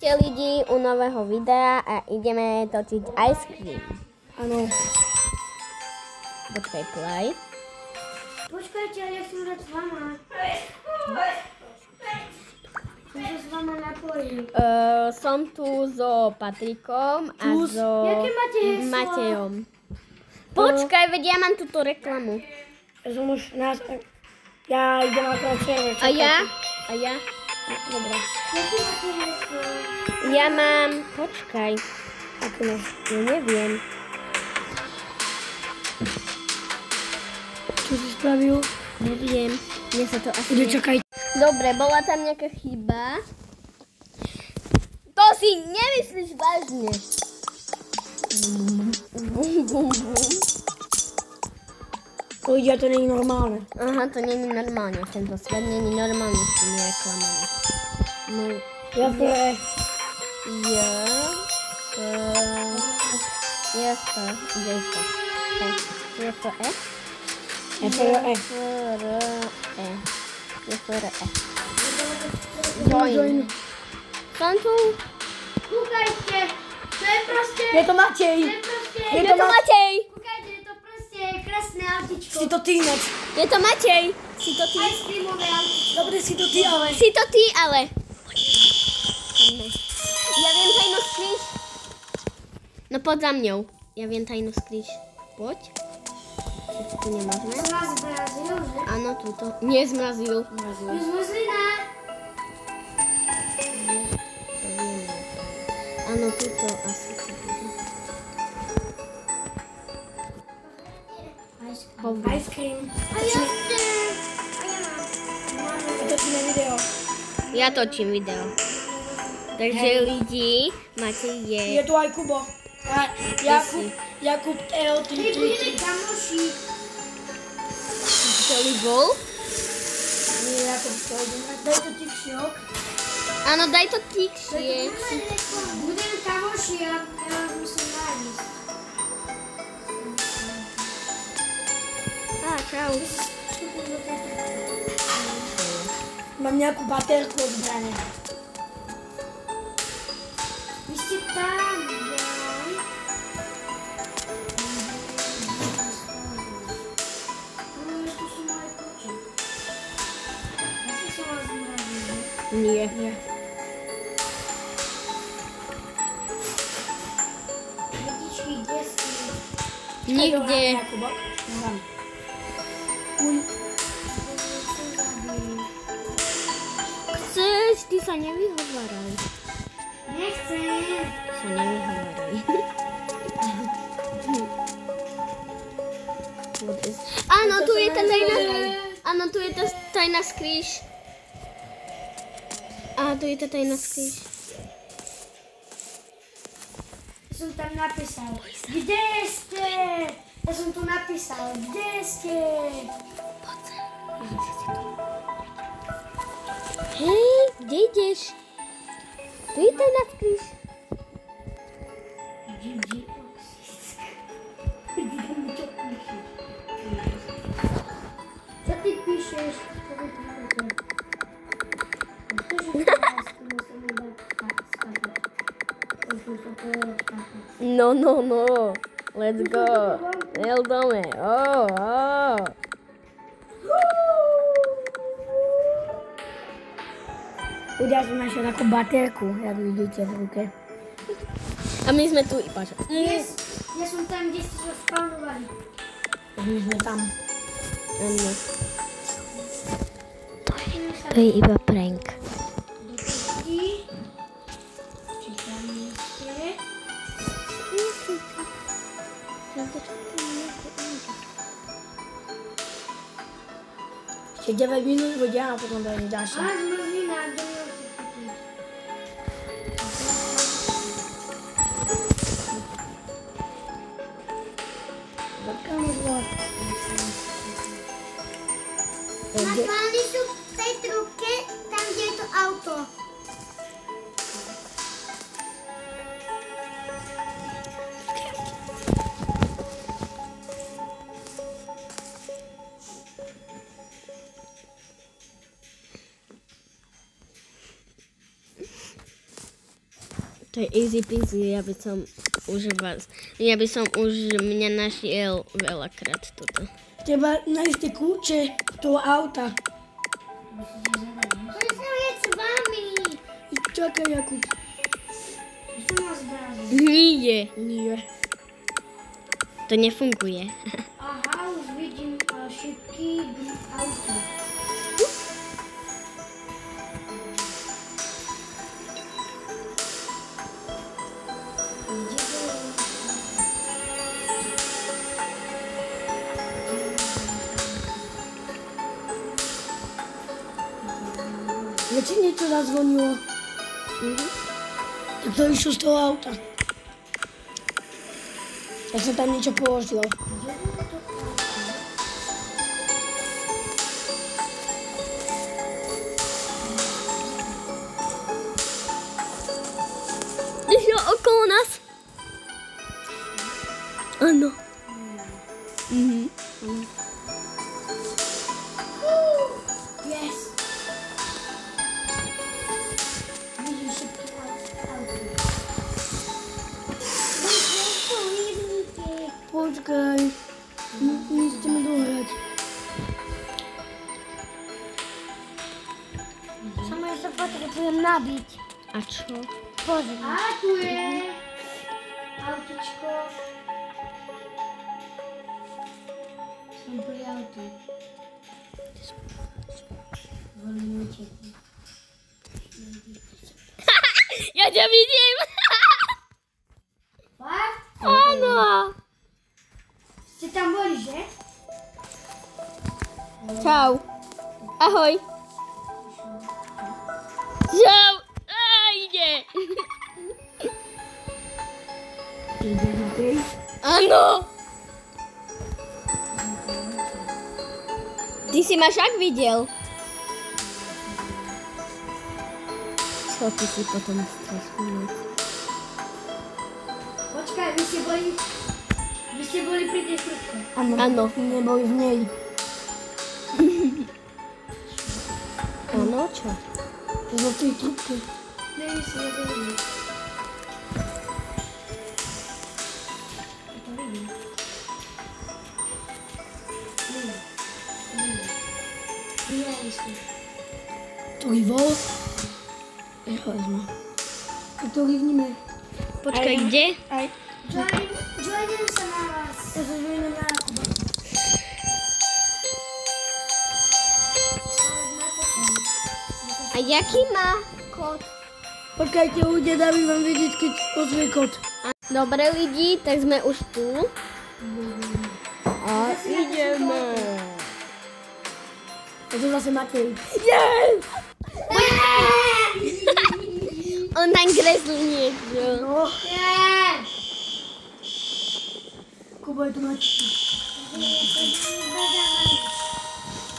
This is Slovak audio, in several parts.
Lidi u nového videa a ideme točiť ice cream. Áno. Počkaj, play. Počkajte, ale ja chcem dať s vama. Chcem sa s vama napojiť. Som tu so Patrikom a so Jaké máte heslo? Matejom. Počkaj, veď ja mám túto reklamu. Ja idem na server. A ja? Dobre. Jaké máte heslo? Ja mám... Počkaj. Ako máš? Ja neviem. Čo si spravil? Neviem. Mne sa to asi... Čakaj. Dobre, bola tam nejaká chyba. To si nemyslíš vážne. Ľudia, to nie je normálne. Aha, to nie je normálne. Tento svet nie je normálne s tými reklamami. No, Ja prvé. Join. Som tu. Kúkajte, to je proste... Je to Matej. Je to Matej. Kúkajte, je to proste krásne autičko. Si to ty ináč. Je to Matej. Si to ty. Ice creamové autičko. Dobre, si to ty, ale... Si to ty, ale... Ja viem tajnú skríž. No poď za mňou. Ja viem tajnú skríž. Poď. Čo tu nemáme? To nás zbrazil, že? Áno, túto. Nie zmrazil. Je zmrzlina. Áno, túto asi to bude. Hovor. Ice cream. A ja chcem. A ja mám. A točíme video. Ja točím video. Takže lidi, máte Je je... tu aj Kubo. A Jakub My L333. budeme kamoši. Celý bol? Nie, Jakub to idem. Daj to TikTok. Áno, daj to tikšie. Budeme kamoši, ja vás musím nájsť. Á, čau. Mám nejakú baterku od zbrane. Vy ste tam, jaj. Tu sú moje koče. Asi som vás zmrazil. Nie. Detičky, kde ste? Nikde. Jakubok. Mám. Chceš, ty sa nevyhováraj. Nechcem. Ty sa nevyhováraj. Áno, tu je tá tajná... Áno, tu je tá tajná skríž. Á, tu je tá tajná skríž. Ja som tam napísal. Kde ste? Ja som tu napísal. Kde ste? Hej, kde ideš? Tu je tajná skríž. Co ty píšeš? No. Let's go. Jeldome. Oh. Ľudia som našiel takú baterku, jak vidíte v ruke. A my sme tu iba. Ja som tam, kde ste sa spavovali. My sme tam. Áno. To je iba prank. Či tam ste? Ešte 9 minút ľudia a potom dojde A ďalšie. zmrzlina, do mňa chcete. Naklady sú v tej trubke, tam, kde je to auto. To je easy peasy, ja by som už mňa našiel veľakrát toto. Treba nájsť tie kľúče toho auta. Chcem jesť s vami. Čakaj, Jakub. Chcem vás brať. Nie, Nie. to nefunguje. Aha, už vidím šipky auta. Viete, niečo zazvonilo. Tak to išlo z toho auta. Ja som tam niečo položil. Išlo okolo nás. Áno. Yes. Vidíš šipky auta. Počkaj. Nechceme dohrať. Samo ja sa potrebujem nabiť. A čo? Pozri. A tu je autičko. Som pri autu. Volím uteknúť. Ja ťa vidím. Fakt? Áno. Ste tam boli, že? Čau. Ahoj. Čau. Ide. Ideš na tej? Áno. Ty si ma však videl. Čo ty si potom strašný? Počkaj, vy ste boli pri tej trubke. Áno. Neboli v nej. Áno, čo? V tej trubke. Ne, si nevidím. To vidím. Nie, myslím. Ktorý vol? Ja ho vezmu. Ktorý vníme? Počkaj, kde? Aj. Joinem sa na vás. Ja sa žujeme na Jakuba. A jaký má kód? Počkajte, ľudia, dám vám vedieť, keď ozve kód. Dobre lidi, tak sme už tu. A ideme. Je to zase Matej. Yes! On tam kreslí niečo. No, Nie! Kubo, je to Matej.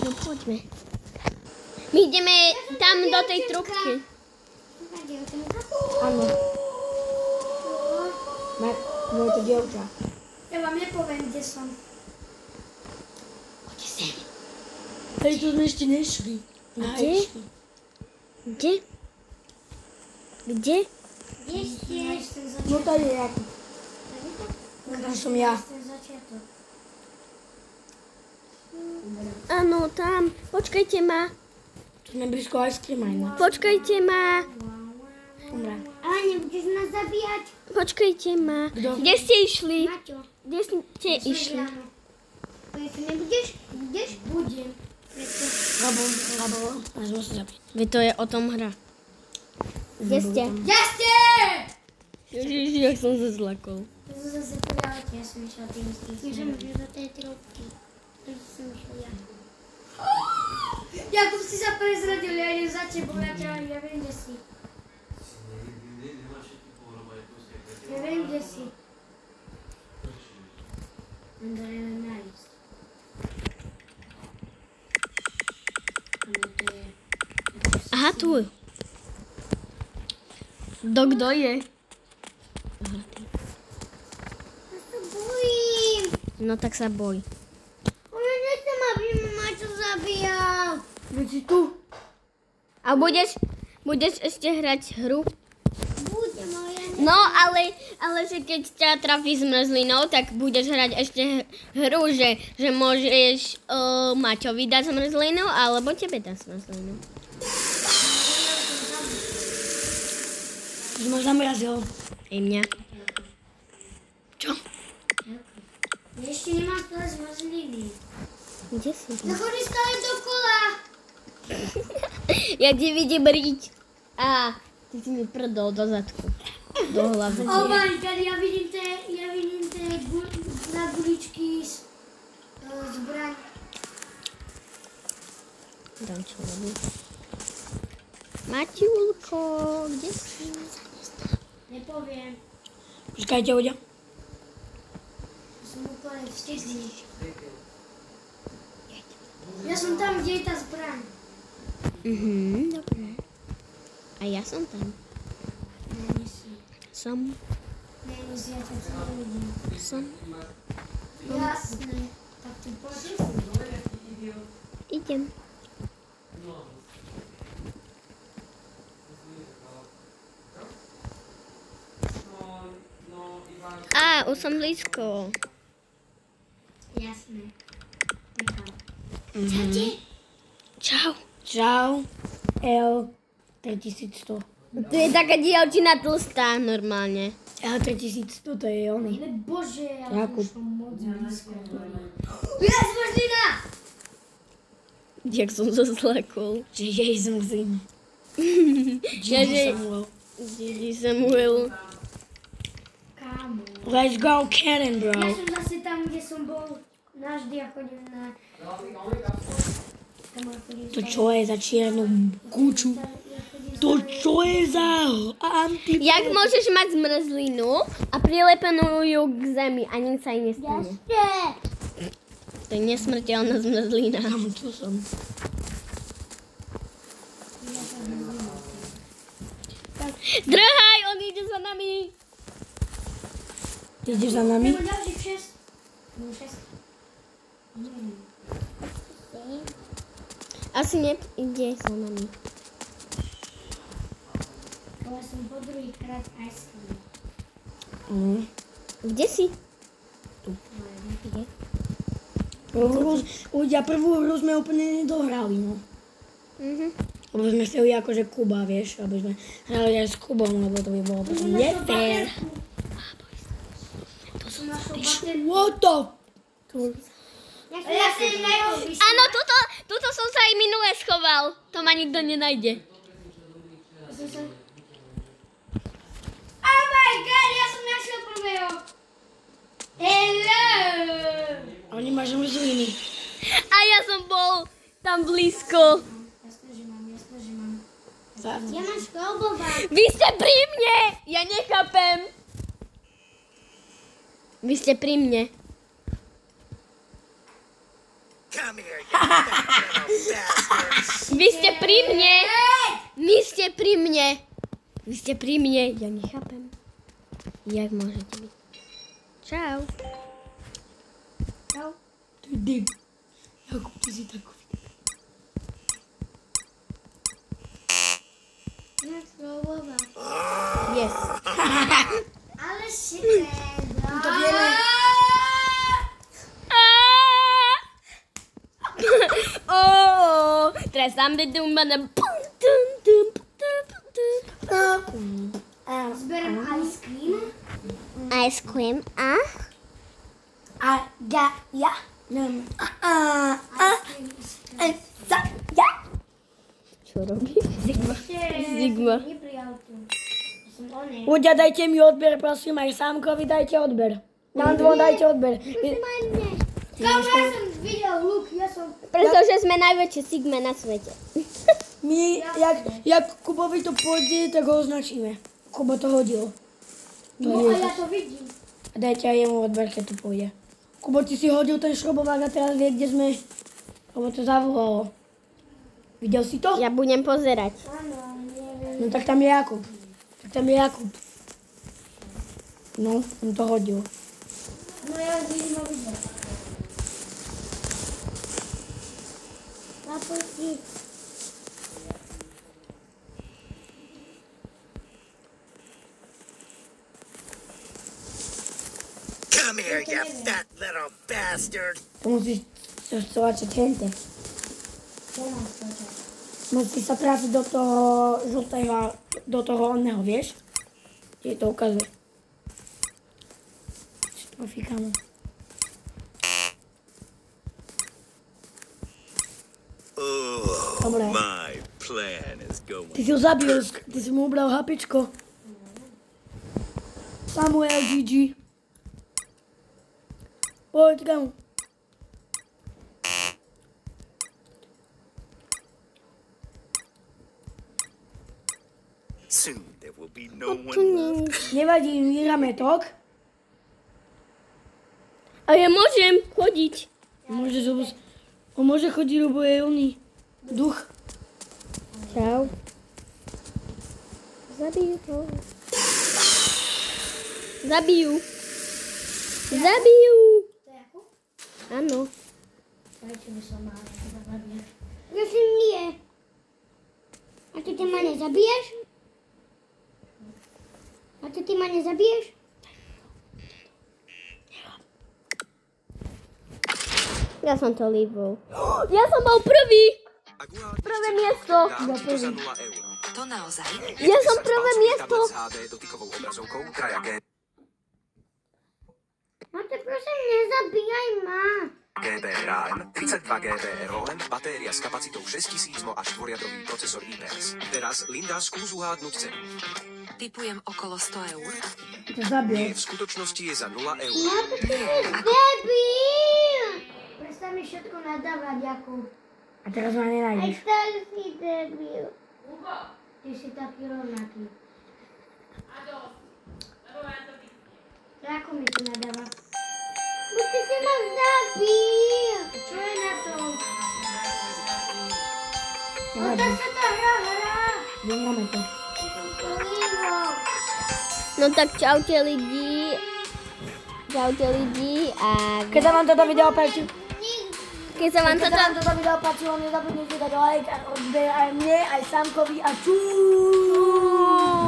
No poďme. My ideme tam do tej trubky. Áno. Moje to dievča. Ja vám nepoviem, kde som. Hej, tu sme ešte nešli. Kde? Kde? Kde? Kde ste? No tady je Jakub. Tam som ja. Ten začiatok. Áno, tam. Počkajte ma. Tu sme blízko ice cream aj na. Počkajte ma. Dobre. A nebudeš nás zabíjať? Počkajte ma. Kto? Kde ste išli? Maťo. Kde ste išli? Prečo nebudeš? Budeš? Budem. Prečo? Lebo, až musím zabiť. Veď to je o tom hra. Kde ste? Kde ste? Ježiš, jak som sa zlakol. To som zase povedala, ja som išla tým istým. Môžem ísť do tej trubky. Prečo som išla ja? Jakub si sa prezradil, ja idem za tebou, ja viem, kde si. Ja viem, kde si. Ideme nájsť. Aha, tu. Kto je? Aha, ty. Ja sa bojím. No tak sa boj. Ja nechcem, aby ma Maťo zabíjal. Veď si tu. A budeš ešte hrať hru? Budem, ale ja No, ale že keď ťa trafí zmrzlinou, tak budeš hrať ešte hru, že môžeš Maťovi dať zmrzlinu, alebo tebe dať zmrzlinu. Už ma zamrazil. Aj mňa. Čo? Ja ešte nemám stále zmrzliny. Kde si? No chodí stále dokola. Ja ti vidím riť. Á, ty si mi prdol do zadku. Do hlavy. Oh my god, ja vidím tie na guličky zbraň. Dám čo robí. Maťulko, kde si? Nepoviem. Počkajte, ľudia. Som úplne vstydný. Ja som tam, kde je tá zbraň. Dobre. A ja som tam. Nie si. Som. Nie si, ja ťa nevidím. Som. Jasné. Tak ty poď. Idem. Už som blízko. Jasné. Čaute. Čau. Čau. L 3100. To je taká dievčina tlstá normálne. L 3100, to je oný. Ale bože, ja Jakub. už som moc blízko. Ja zmrzlina! Jak som sa zlakol. Že jej zmrzlinu. Ježi. Samuel. Ježi Samuel. Kámo. Let's go Cannon, bro. Ja som zase tam, kde som bol. Navždy ja chodím na... Tam ja chodím To čo je za čiernu kúču? To čo je za anti... Jak môžeš mať zmrzlinu a prilepenú ju k zemi a nič sa jej nestane? To je nesmrteľná zmrzlina. Tam, tu som. Zdrhaj, on ide za nami. Ty ideš za nami? Nebo ďalších 6. No 6. Asi ide za nami. Ale som po druhýkrát ice cream. Kde si? Kde? Prvú hru sme úplne nedohrali, no. Lebo sme chceli akože Kuba, vieš, aby sme hrali aj s Kubom, lebo to by bolo potom nefér. To som našou baterku. What the... Ja si nerobíš. Áno, tuto som sa aj minule schoval. To ma nikto nenajde. Oh my god, ja som našiel prvého. Hello. Oni máš zmrzliny. A ja som bol tam blízko. Jasné, že mám. Fakt. Ja mám školbová. Vy ste pri mne! Ja nechápem. Vy ste pri mne. Vy ste pri mne. Vy ste pri mne. Vy ste pri mne. Ja nechápem. Jak môžete byť? Čau. Čau. To je dyb. Jakub, ty si takú... Ja školbová. Yes. Ale si teda. To vieme. Oh, teraz tam bedú mana. Zberám ice cream. Ice cream a? Ja. Čo robíš? Sigma. Ľudia, dajte mi odber, prosím, aj Sámkovi dajte odber. Nám dvom dajte odber. Kámo, ja som videl luk, Pretože sme najväčšie Sigma na svete. My, jak Kubovi to pôjde, tak ho označíme. Kubo to hodil. No a ja to vidím. Dajte aj jemu odber, keď to pôjde. Kubo, ty si hodil ten šrobovák a teraz vie, kde sme. Lebo to zavolalo. Videl si to? Ja budem pozerať. Áno, neviem. No tak tam je Jakub. No, on to hodil. No ja vidím ho vidieť. Napočí. Come here, you fat little bastard. To musíš stlačiť hente. Čo mám skočať? Musíš sa trafiť do toho žltého, do toho onného, vieš? Kde to ukazuje. Profikám. Dobre. My plan is Ty going. si ho zabil, ty si mu ubral hapičko. Samuel, GG. Poď kam. Soon there will be no one left. Nevadí, vyhráme tok. A ja môžem chodiť. Môžeš, on môže chodiť, lebo je oný duch. Čau. Zabijú ho. Zabijú. Zabijú. To je ako? Áno. Prečo by som mala teda zabíjať? Prosím, nie. A ty ma nezabiješ? A ty ma nezabiješ? Ja som to líbol. Ja som bol prvý. Prvé miesto. Za 0 eur. To naozaj? Ja som prvé miesto. HD dotykovou obrazovkou Kraja No ty prosím, nezabíjaj ma. GBRAM, 32 GB ROM, batéria s kapacitou 6000 mAh až dvojjadrový procesor IPS. Teraz Linda, skús uhádnuť cenu. Typujem okolo 100 eur. To zabil. Nie, v skutočnosti je za 0 eur. No ty si debil. Prestaň mi všetko nadávať, Jakub. A teraz ma Aj nenájdeš. stále si debil. Ty si taký rovnaký. Ako mi to nadáva? Bo ty si ma zabil. Čo je na tom? O, Nevadí, tak sa tá hra hrá. vyhráme to. Livo. No tak čaute lidi. Čaute lidi a Keď sa vám toto video páči, keď sa vám Keď sa toto... vám toto video páčilo, nezabudnite dať like a odber aj mne, aj Samkovi a čuuu.